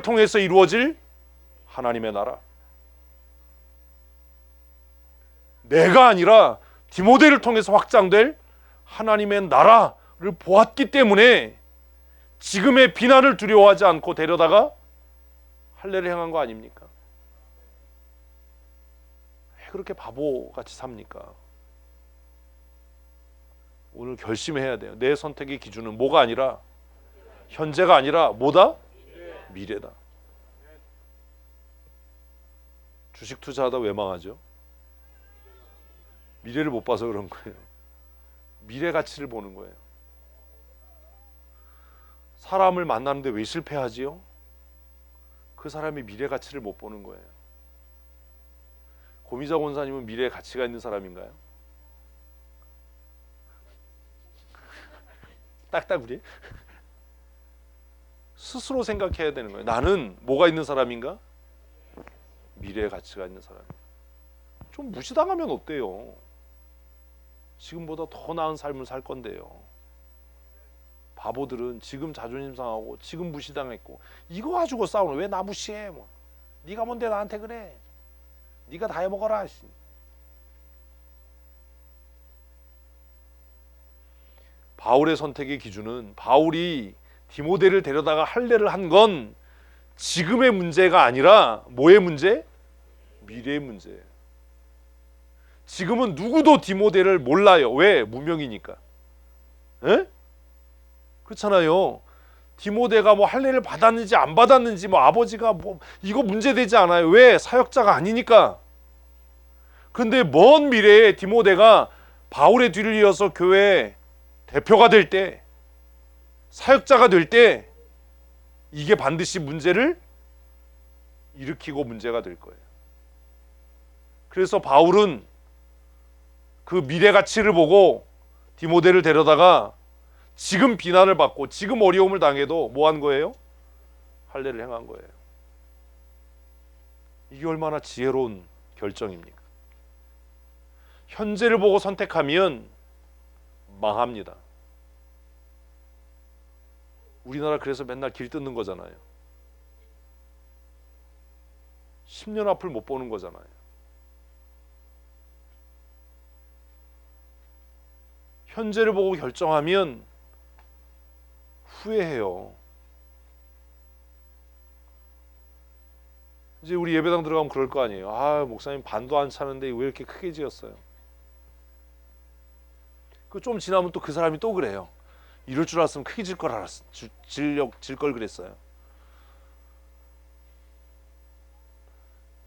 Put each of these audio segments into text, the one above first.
통해서 이루어질 하나님의 나라. 내가 아니라 디모데를 통해서 확장될 하나님의 나라를 보았기 때문에 지금의 비난을 두려워하지 않고 데려다가 할례를 행한 거 아닙니까? 왜 그렇게 바보같이 삽니까? 오늘 결심해야 돼요. 내 선택의 기준은 뭐가 아니라, 현재가 아니라 뭐다? 미래다. 주식 투자하다 왜 망하죠? 미래를 못 봐서 그런 거예요. 미래 가치를 보는 거예요. 사람을 만나는데 왜 실패하지요? 그 사람이 미래 가치를 못 보는 거예요. 고미자 권사님은 미래에 가치가 있는 사람인가요? 딱딱우리? 스스로 생각해야 되는 거예요. 나는 뭐가 있는 사람인가? 미래의 가치가 있는 사람이에요. 좀 무시당하면 어때요? 지금보다 더 나은 삶을 살 건데요. 바보들은 지금 자존심 상하고 지금 무시당했고 이거 가지고 싸우는, 왜 나 무시해? 뭐. 네가 뭔데 나한테 그래? 네가 다 해먹어라. 바울의 선택의 기준은, 바울이 디모데를 데려다가 할례를 한 건 지금의 문제가 아니라 뭐의 문제? 미래의 문제예요. 지금은 누구도 디모데를 몰라요. 왜? 무명이니까. 에? 그렇잖아요. 디모데가 뭐 할례를 받았는지 안 받았는지, 뭐 아버지가 뭐 이거 문제되지 않아요. 왜? 사역자가 아니니까. 근데 먼 미래에 디모데가 바울의 뒤를 이어서 교회 대표가 될 때, 사역자가 될 때, 이게 반드시 문제를 일으키고 문제가 될 거예요. 그래서 바울은 그 미래 가치를 보고 디모데를 데려다가 지금 비난을 받고 지금 어려움을 당해도 뭐 한 거예요? 할례를 행한 거예요. 이게 얼마나 지혜로운 결정입니까? 현재를 보고 선택하면 망합니다. 우리나라 그래서 맨날 길 뜯는 거잖아요. 10년 앞을 못 보는 거잖아요. 현재를 보고 결정하면 후회해요. 이제 우리 예배당 들어가면 그럴 거 아니에요. 아, 목사님 반도 안 차는데 왜 이렇게 크게 지었어요? 그 좀 지나면 또 그 사람이 또 그래요. 이럴 줄 알았으면 크게 질 걸 알았어. 질 걸 그랬어요.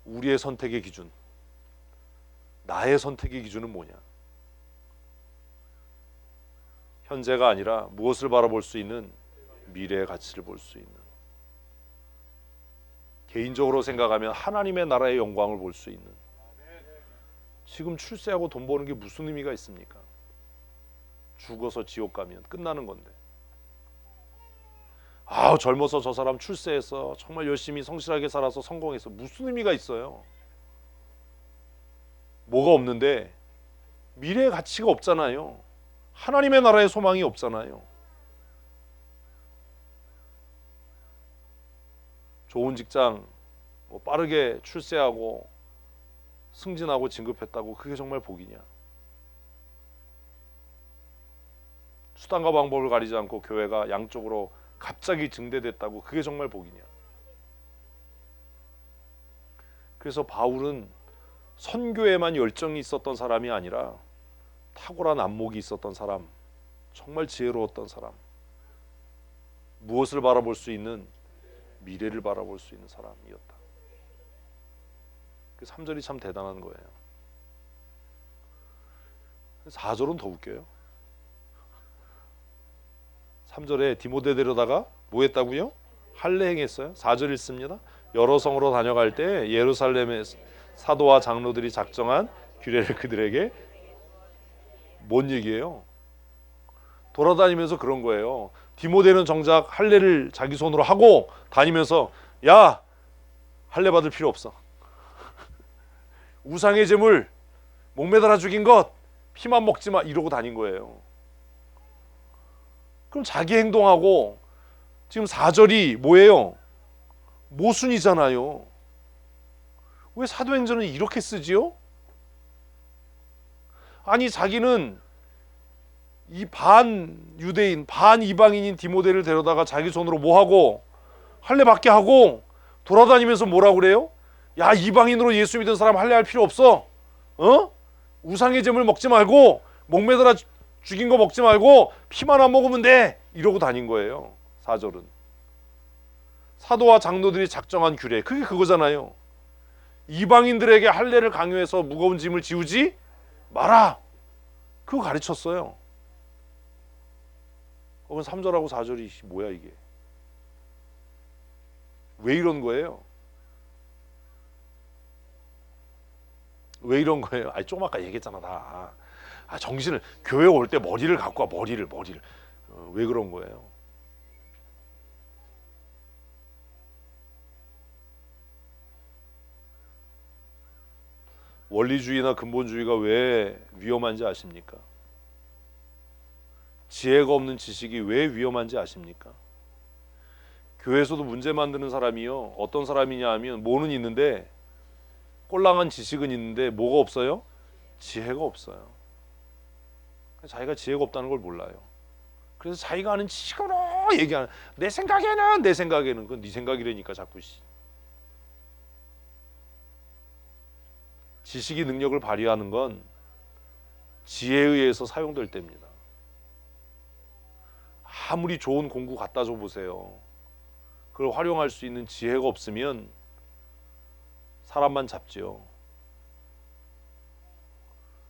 우리의 선택의 기준, 나의 선택의 기준은 뭐냐? 현재가 아니라 무엇을 바라볼 수 있는? 미래의 가치를 볼 수 있는, 개인적으로 생각하면 하나님의 나라의 영광을 볼 수 있는. 지금 출세하고 돈 버는 게 무슨 의미가 있습니까? 죽어서 지옥 가면 끝나는 건데. 아, 젊어서 저 사람 출세해서 정말 열심히 성실하게 살아서 성공해서 무슨 의미가 있어요? 뭐가 없는데? 미래의 가치가 없잖아요. 하나님의 나라의 소망이 없잖아요. 좋은 직장, 빠르게 출세하고 승진하고 진급했다고 그게 정말 복이냐? 수단과 방법을 가리지 않고 교회가 양쪽으로 갑자기 증대됐다고 그게 정말 복이냐? 그래서 바울은 선교에만 열정이 있었던 사람이 아니라 탁월한 안목이 있었던 사람, 정말 지혜로웠던 사람, 무엇을 바라볼 수 있는? 미래를 바라볼 수 있는 사람이었다. 그 3절이 참 대단한 거예요. 4절은 더 웃겨요. 3절에 디모데 데려다가 뭐 했다고요? 할례 행했어요. 4절 읽습니다. 여러 성으로 다녀갈 때 예루살렘의 사도와 장로들이 작정한 규례를 그들에게. 뭔 얘기예요? 돌아다니면서 그런 거예요. 디모데는 정작 할례를 자기 손으로 하고 다니면서, 야, 할례 받을 필요 없어. 우상의 제물 목매달아 죽인 것 피만 먹지 마, 이러고 다닌 거예요. 그럼 자기 행동하고 지금 4절이 뭐예요? 모순이잖아요. 왜 사도행전은 이렇게 쓰지요? 아니 자기는 이 반 유대인 반 이방인인 디모데를 데려다가 자기 손으로 뭐하고 할례 받게 하고 돌아다니면서 뭐라고 그래요? 야, 이방인으로 예수 믿은 사람 할례할 필요 없어. 우상의 제물 먹지 말고 목매달아 죽인 거 먹지 말고 피만 안 먹으면 돼. 이러고 다닌 거예요. 4절은. 사도와 장로들이 작정한 규례. 그게 그거잖아요. 이방인들에게 할례를 강요해서 무거운 짐을 지우지 마라. 그거 가르쳤어요. 그건 3절하고 4절이 뭐야 이게? 왜 이런 거예요? 왜 이런 거예요? 아니 좀 아까 얘기했잖아 다. 정신을 교회 올 때 머리를 갖고 와. 머리를 왜 그런 거예요? 원리주의나 근본주의가 왜 위험한지 아십니까? 지혜가 없는 지식이 왜 위험한지 아십니까? 교회에서도 문제 만드는 사람이요, 어떤 사람이냐 하면 뭐는 있는데 꼴랑한 지식은 있는데 뭐가 없어요? 지혜가 없어요. 자기가 지혜가 없다는 걸 몰라요. 그래서 자기가 아는 지식으로 얘기하는, 내 생각에는 그건 네 생각이라니까 자꾸. 지식이 능력을 발휘하는 건 지혜에 의해서 사용될 때입니다. 아무리 좋은 공구 갖다 줘 보세요. 그걸 활용할 수 있는 지혜가 없으면 사람만 잡지요.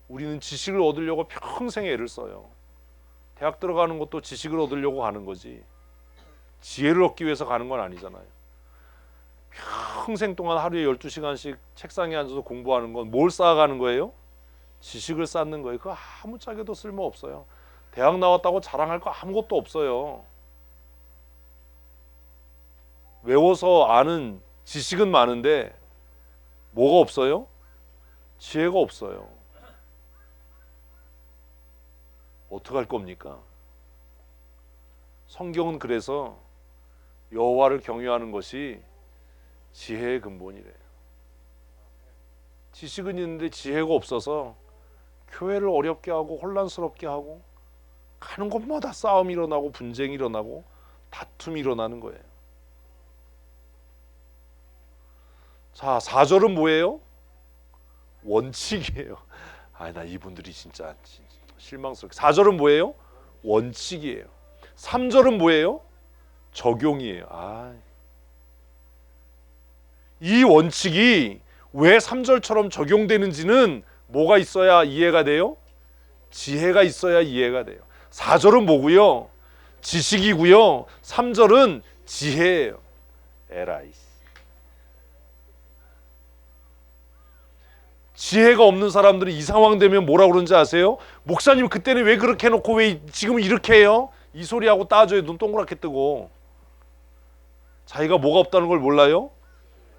우리는 지식을 얻으려고 평생 애를 써요. 대학 들어가는 것도 지식을 얻으려고 가는 거지, 지혜를 얻기 위해서 가는 건 아니잖아요. 평생 동안 하루에 12시간씩 책상에 앉아서 공부하는 건 뭘 쌓아가는 거예요? 지식을 쌓는 거예요. 그거 아무짝에도 쓸모없어요. 대학 나왔다고 자랑할 거 아무것도 없어요. 외워서 아는 지식은 많은데 뭐가 없어요? 지혜가 없어요. 어떡할 겁니까? 성경은 그래서 여호와를 경외하는 것이 지혜의 근본이래요. 지식은 있는데 지혜가 없어서 교회를 어렵게 하고 혼란스럽게 하고 가는 곳마다 싸움이 일어나고 분쟁이 일어나고 다툼이 일어나는 거예요. 자, 4절은 뭐예요? 원칙이에요. 나 이분들이 진짜 실망스럽게. 4절은 뭐예요? 원칙이에요. 3절은 뭐예요? 적용이에요. 이 원칙이 왜 3절처럼 적용되는지는 뭐가 있어야 이해가 돼요? 지혜가 있어야 이해가 돼요. 4절은 뭐고요? 지식이고요. 3절은 지혜예요. 에라이. 지혜가 없는 사람들은 이 상황 되면 뭐라 그러는지 아세요? 목사님 그때는 왜 그렇게 해놓고 왜 지금은 이렇게 해요? 이 소리하고 따져요. 눈 동그랗게 뜨고. 자기가 뭐가 없다는 걸 몰라요?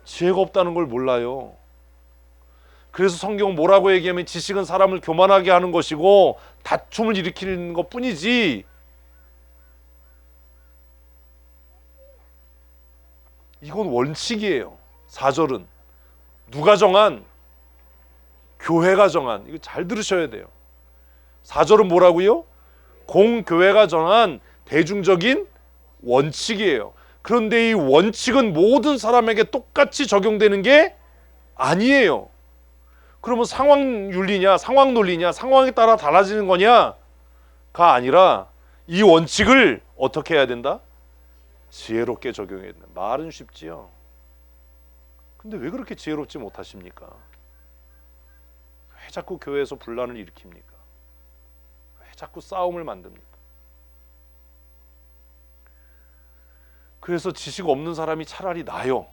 지혜가 없다는 걸 몰라요. 그래서 성경은 뭐라고 얘기하면 지식은 사람을 교만하게 하는 것이고 다툼을 일으키는 것뿐이지, 이건 원칙이에요. 4절은 누가 정한? 교회가 정한. 이거 잘 들으셔야 돼요. 4절은 뭐라고요? 공교회가 정한 대중적인 원칙이에요. 그런데 이 원칙은 모든 사람에게 똑같이 적용되는 게 아니에요. 그러면 상황윤리냐, 상황 논리냐, 상황에 따라 달라지는 거냐가 아니라 이 원칙을 어떻게 해야 된다? 지혜롭게 적용해야 된다. 말은 쉽지요. 근데 왜 그렇게 지혜롭지 못하십니까? 왜 자꾸 교회에서 분란을 일으킵니까? 왜 자꾸 싸움을 만듭니까? 그래서 지식 없는 사람이 차라리 나아요.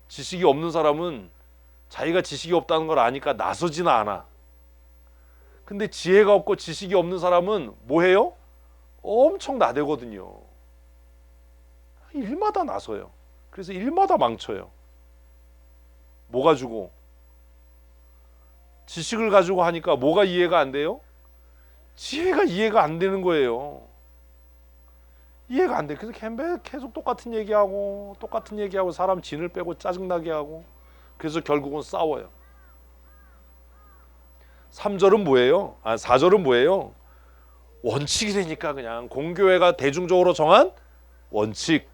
지식이 없는 사람은 자기가 지식이 없다는 걸 아니까 나서지는 않아. 근데 지혜가 없고 지식이 없는 사람은 뭐 해요? 엄청 나대거든요. 일마다 나서요. 그래서 일마다 망쳐요. 뭐 가지고? 지식을 가지고 하니까 뭐가 이해가 안 돼요? 지혜가 이해가 안 되는 거예요. 이해가 안 돼. 그래서 계속 똑같은 얘기하고 사람 진을 빼고 짜증나게 하고, 그래서 결국은 싸워요. 3절은 뭐예요? 4절은 뭐예요? 원칙이 되니까 그냥 공교회가 대중적으로 정한 원칙.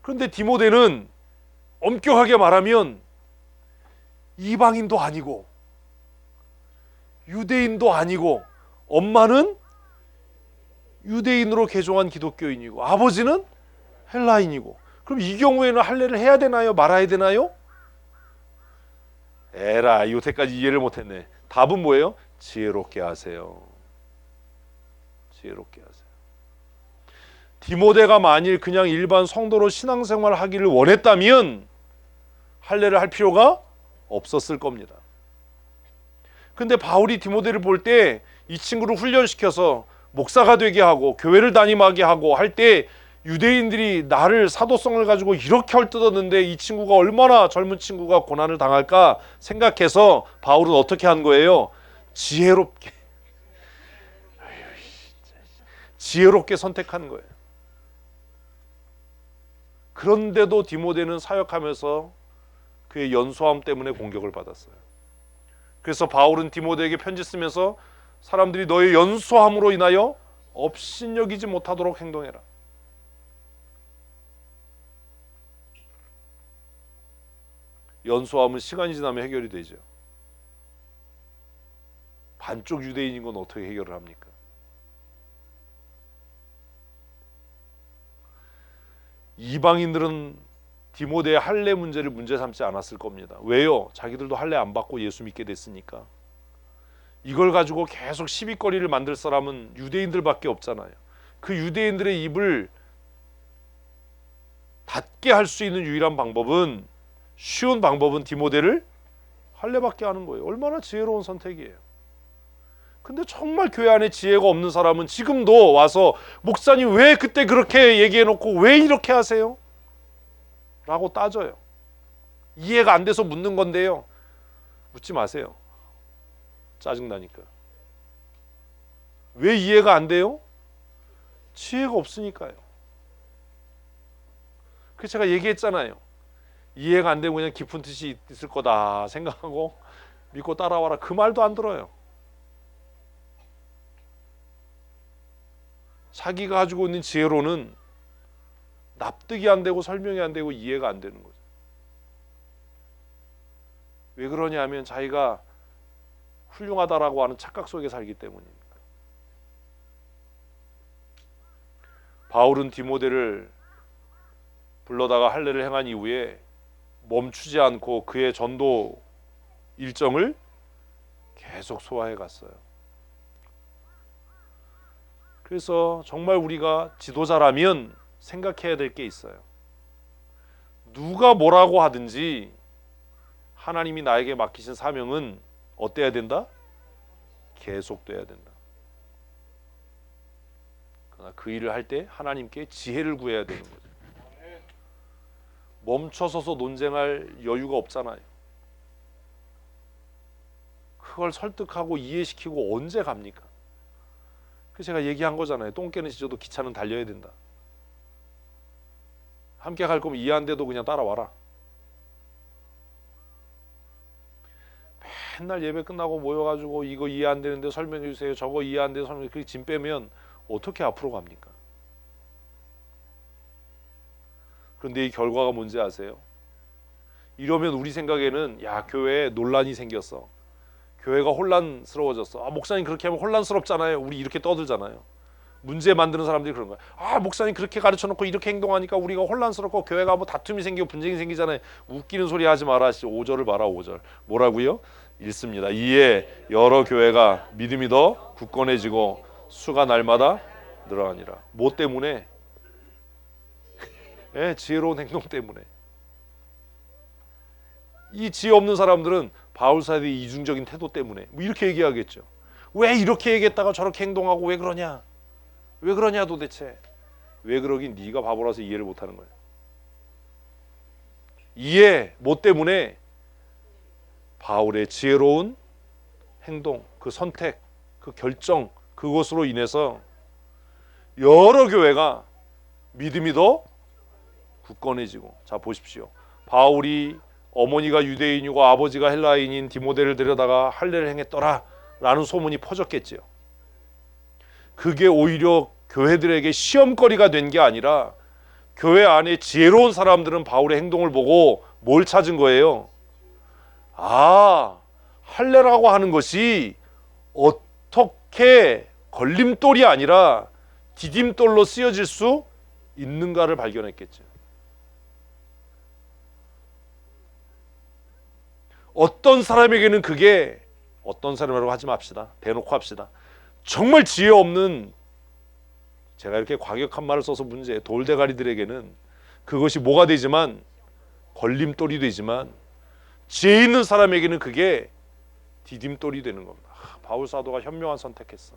그런데 디모데는 엄격하게 말하면 이방인도 아니고 유대인도 아니고, 엄마는 유대인으로 개종한 기독교인이고 아버지는 헬라인이고, 그럼 이 경우에는 할례를 해야 되나요? 말아야 되나요? 에라, 여태까지 이해를 못했네. 답은 뭐예요? 지혜롭게 하세요. 지혜롭게 하세요. 디모데가 만일 그냥 일반 성도로 신앙생활을 하기를 원했다면 할례를 할 필요가 없었을 겁니다. 근데 바울이 디모데를 볼 때 이 친구를 훈련시켜서 목사가 되게 하고 교회를 다니게 하고 할 때 유대인들이 나를 사도성을 가지고 이렇게 헐뜯었는데 이 친구가 얼마나, 젊은 친구가 고난을 당할까 생각해서 바울은 어떻게 한 거예요? 지혜롭게 선택한 거예요. 그런데도 디모데는 사역하면서 그의 연소함 때문에 공격을 받았어요. 그래서 바울은 디모데에게 편지 쓰면서 사람들이 너의 연소함으로 인하여 업신여기지 못하도록 행동해라. 연소함은 시간이 지나면 해결이 되죠. 반쪽 유대인인 건 어떻게 해결을 합니까? 이방인들은 디모데의 할례 문제를 문제 삼지 않았을 겁니다. 왜요? 자기들도 할례 안 받고 예수 믿게 됐으니까. 이걸 가지고 계속 시비거리를 만들 사람은 유대인들밖에 없잖아요. 그 유대인들의 입을 닫게 할 수 있는 유일한 방법은, 쉬운 방법은 디모데를 할례받게 하는 거예요. 얼마나 지혜로운 선택이에요. 근데 정말 교회 안에 지혜가 없는 사람은 지금도 와서 목사님 왜 그때 그렇게 얘기해놓고 왜 이렇게 하세요? 라고 따져요. 이해가 안 돼서 묻는 건데요, 묻지 마세요. 짜증나니까. 왜 이해가 안 돼요? 지혜가 없으니까요. 그래서 제가 얘기했잖아요. 이해가 안 되면 그냥 깊은 뜻이 있을 거다 생각하고 믿고 따라와라. 그 말도 안 들어요. 자기가 가지고 있는 지혜로는 납득이 안 되고 설명이 안 되고 이해가 안 되는 거죠. 왜 그러냐 하면 자기가 훌륭하다라고 하는 착각 속에 살기 때문입니다. 바울은 디모데를 불러다가 할례를 행한 이후에 멈추지 않고 그의 전도 일정을 계속 소화해 갔어요. 그래서 정말 우리가 지도자라면 생각해야 될 게 있어요. 누가 뭐라고 하든지 하나님이 나에게 맡기신 사명은 어때야 된다? 계속돼야 된다. 그러나 그 일을 할 때 하나님께 지혜를 구해야 되는 거죠. 멈춰서서 논쟁할 여유가 없잖아요. 그걸 설득하고 이해시키고 언제 갑니까? 그래서 제가 얘기한 거잖아요. 똥 깨는 시조도 기차는 달려야 된다. 함께 갈 거면 이해 안 돼도 그냥 따라와라. 맨날 예배 끝나고 모여가지고 이거 이해 안 되는데 설명해 주세요. 저거 이해 안 되는데 설명해 주세요. 그렇게 짐 빼면 어떻게 앞으로 갑니까? 그런데 이 결과가 뭔지 아세요? 이러면 우리 생각에는 야, 교회에 논란이 생겼어. 교회가 혼란스러워졌어. 목사님 그렇게 하면 혼란스럽잖아요. 우리 이렇게 떠들잖아요. 문제 만드는 사람들이 그런 거야. 목사님 그렇게 가르쳐놓고 이렇게 행동하니까 우리가 혼란스럽고 교회가 뭐 다툼이 생기고 분쟁이 생기잖아요. 웃기는 소리 하지 마라. 5절을 봐라. 5절 뭐라고요? 읽습니다. 이에 여러 교회가 믿음이 더 굳건해지고 수가 날마다 늘어나니라. 뭐 때문에? 지혜로운 행동 때문에. 이 지혜 없는 사람들은 바울 사도의 이중적인 태도 때문에 뭐 이렇게 얘기하겠죠. 왜 이렇게 얘기했다가 저렇게 행동하고 왜 그러냐? 왜 그러냐 도대체? 왜 그러긴 네가 바보라서 이해를 못하는 거야. 이해 뭐 때문에? 바울의 지혜로운 행동, 그 선택, 그 결정, 그것으로 인해서 여러 교회가 믿음이 더 굳건해지고. 자 보십시오. 바울이 어머니가 유대인이고 아버지가 헬라인인 디모데를 데려다가 할례를 행했더라 라는 소문이 퍼졌겠지요. 그게 오히려 교회들에게 시험거리가 된 게 아니라 교회 안에 지혜로운 사람들은 바울의 행동을 보고 뭘 찾은 거예요? 아, 할례라고 하는 것이 어떻게 걸림돌이 아니라 디딤돌로 쓰여질 수 있는가를 발견했겠죠. 어떤 사람에게는 그게, 어떤 사람이라고 하지 맙시다. 대놓고 합시다. 정말 지혜 없는, 제가 이렇게 과격한 말을 써서 문제, 돌대가리들에게는 그것이 뭐가 되지만, 걸림돌이 되지만, 지혜 있는 사람에게는 그게 디딤돌이 되는 겁니다. 바울 사도가 현명한 선택했어.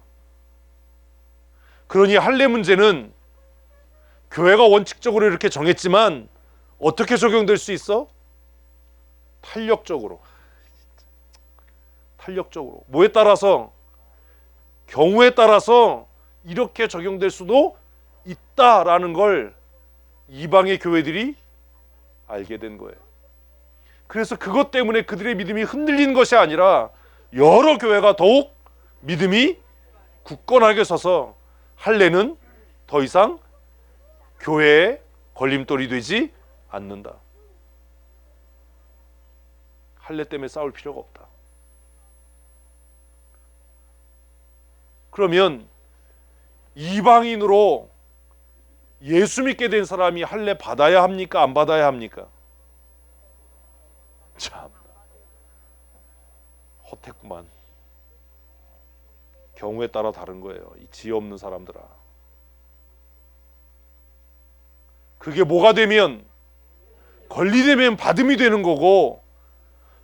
그러니 할례 문제는 교회가 원칙적으로 이렇게 정했지만 어떻게 적용될 수 있어? 탄력적으로. 뭐에 따라서? 경우에 따라서 이렇게 적용될 수도 있다라는 걸 이방의 교회들이 알게 된 거예요. 그래서 그것 때문에 그들의 믿음이 흔들린 것이 아니라 여러 교회가 더욱 믿음이 굳건하게 서서 할례는 더 이상 교회의 걸림돌이 되지 않는다. 할례 때문에 싸울 필요가 없다. 그러면 이방인으로 예수 믿게 된 사람이 할례 받아야 합니까? 안 받아야 합니까? 참 헛했구만. 경우에 따라 다른 거예요. 이 지혜 없는 사람들아. 그게 뭐가 되면, 권리되면 받음이 되는 거고,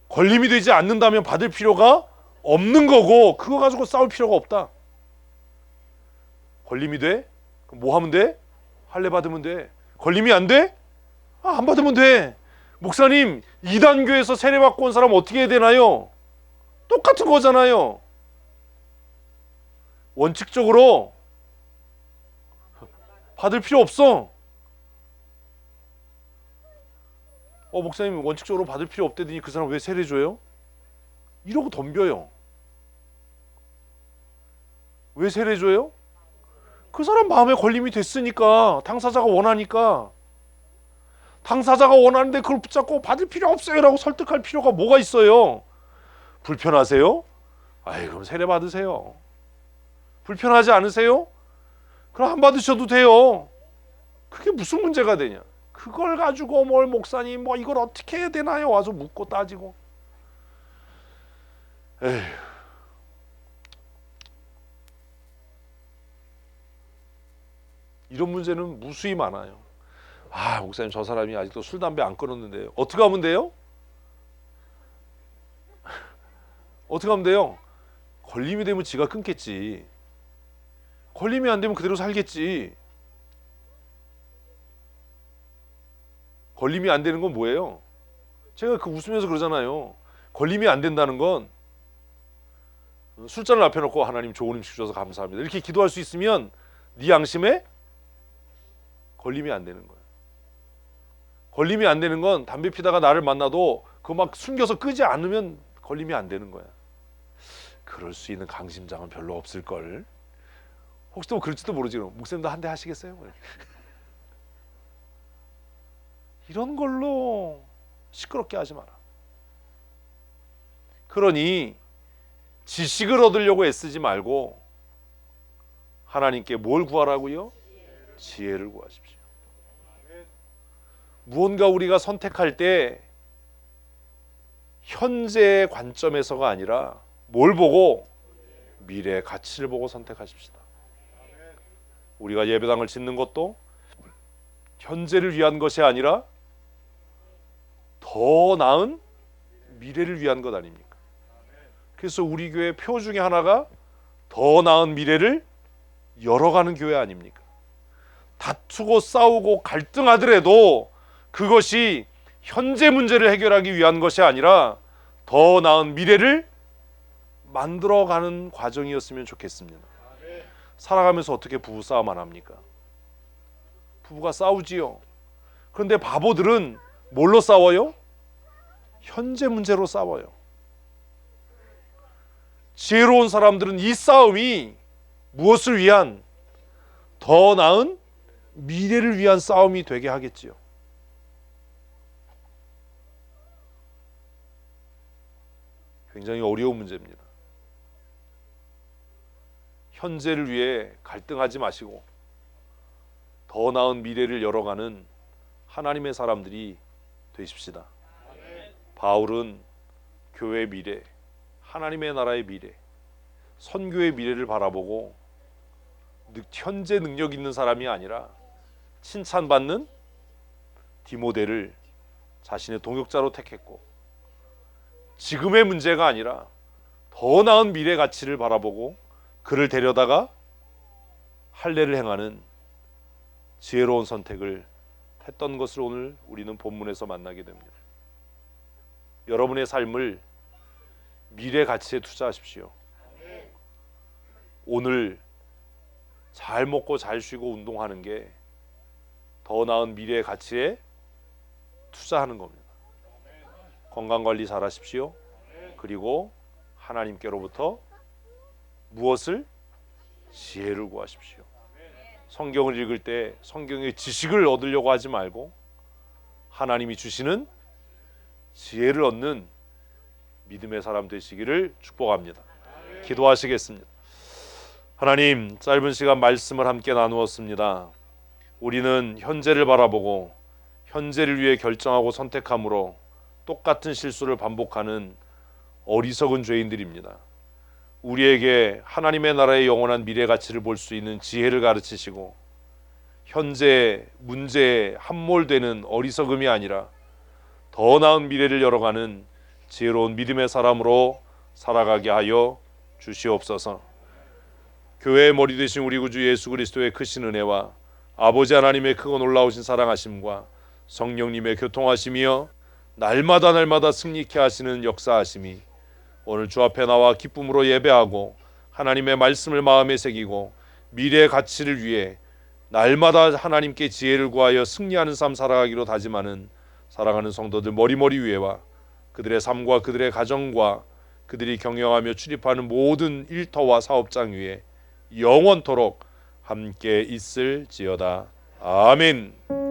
걸림이 되지 않는다면 받을 필요가 없는 거고, 그거 가지고 싸울 필요가 없다. 걸림이 돼? 그럼 뭐 하면 돼? 할례 받으면 돼. 걸림이 안 돼? 안 받으면 돼. 목사님, 이단교에서 세례 받고 온 사람 어떻게 해야 되나요? 똑같은 거잖아요. 원칙적으로 받을 필요 없어. 목사님 원칙적으로 받을 필요 없대더니 그 사람 왜 세례 줘요? 이러고 덤벼요. 왜 세례 줘요? 그 사람 마음에 걸림이 됐으니까, 당사자가 원하니까. 당사자가 원하는데 그걸 붙잡고 받을 필요 없어요 라고 설득할 필요가 뭐가 있어요? 불편하세요? 그럼 세례 받으세요. 불편하지 않으세요? 그럼 안 받으셔도 돼요. 그게 무슨 문제가 되냐? 그걸 가지고 뭘 목사님 이걸 어떻게 해야 되나요? 와서 묻고 따지고. 에휴. 이런 문제는 무수히 많아요. 목사님 저 사람이 아직도 술 담배 안 끊었는데 어떻게 하면 돼요? 어떻게 하면 돼요? 걸림이 되면 지가 끊겠지. 걸림이 안 되면 그대로 살겠지. 걸림이 안 되는 건 뭐예요? 제가 웃으면서 그러잖아요. 걸림이 안 된다는 건 술잔을 앞에 놓고 하나님 좋은 음식 주셔서 감사합니다 이렇게 기도할 수 있으면 네 양심에 걸림이 안 되는 거예요. 걸림이 안 되는 건 담배 피다가 나를 만나도 그거 막 숨겨서 끄지 않으면 걸림이 안 되는 거야. 그럴 수 있는 강심장은 별로 없을걸. 혹시 또 그럴지도 모르지. 목사님도 한 대 하시겠어요? 이런 걸로 시끄럽게 하지 마라. 그러니 지식을 얻으려고 애쓰지 말고 하나님께 뭘 구하라고요? 지혜를 구하십시오. 무언가 우리가 선택할 때 현재의 관점에서가 아니라 뭘 보고? 미래의 가치를 보고 선택하십시다. 우리가 예배당을 짓는 것도 현재를 위한 것이 아니라 더 나은 미래를 위한 것 아닙니까? 그래서 우리 교회 표 중에 하나가 더 나은 미래를 열어가는 교회 아닙니까? 다투고 싸우고 갈등하더라도 그것이 현재 문제를 해결하기 위한 것이 아니라 더 나은 미래를 만들어가는 과정이었으면 좋겠습니다. 살아가면서 어떻게 부부싸움 안 합니까? 부부가 싸우지요. 그런데 바보들은 뭘로 싸워요? 현재 문제로 싸워요. 지혜로운 사람들은 이 싸움이 무엇을 위한, 더 나은 미래를 위한 싸움이 되게 하겠지요. 굉장히 어려운 문제입니다. 현재를 위해 갈등하지 마시고 더 나은 미래를 열어가는 하나님의 사람들이 되십시다. 바울은 교회의 미래, 하나님의 나라의 미래, 선교의 미래를 바라보고 현재 능력 있는 사람이 아니라 칭찬받는 디모데를 자신의 동역자로 택했고, 지금의 문제가 아니라 더 나은 미래 가치를 바라보고 그를 데려다가 할례를 행하는 지혜로운 선택을 했던 것을 오늘 우리는 본문에서 만나게 됩니다. 여러분의 삶을 미래 가치에 투자하십시오. 오늘 잘 먹고 잘 쉬고 운동하는 게 더 나은 미래의 가치에 투자하는 겁니다. 건강관리 잘 하십시오. 그리고 하나님께로부터 무엇을? 지혜를 구하십시오. 성경을 읽을 때 성경의 지식을 얻으려고 하지 말고 하나님이 주시는 지혜를 얻는 믿음의 사람 되시기를 축복합니다. 기도하시겠습니다. 하나님, 짧은 시간 말씀을 함께 나누었습니다. 우리는 현재를 바라보고 현재를 위해 결정하고 선택함으로 똑같은 실수를 반복하는 어리석은 죄인들입니다. 우리에게 하나님의 나라의 영원한 미래 가치를 볼 수 있는 지혜를 가르치시고 현재 문제에 함몰되는 어리석음이 아니라 더 나은 미래를 열어가는 지혜로운 믿음의 사람으로 살아가게 하여 주시옵소서. 교회의 머리 되신 우리 구주 예수 그리스도의 크신 은혜와 아버지 하나님의 크고 놀라우신 사랑하심과 성령님의 교통하심이여 날마다 승리케 하시는 역사하심이 오늘 주 앞에 나와 기쁨으로 예배하고 하나님의 말씀을 마음에 새기고 미래의 가치를 위해 날마다 하나님께 지혜를 구하여 승리하는 삶 살아가기로 다짐하는 사랑하는 성도들 머리머리 위에와 그들의 삶과 그들의 가정과 그들이 경영하며 출입하는 모든 일터와 사업장 위에 영원토록 함께 있을지어다. 아멘.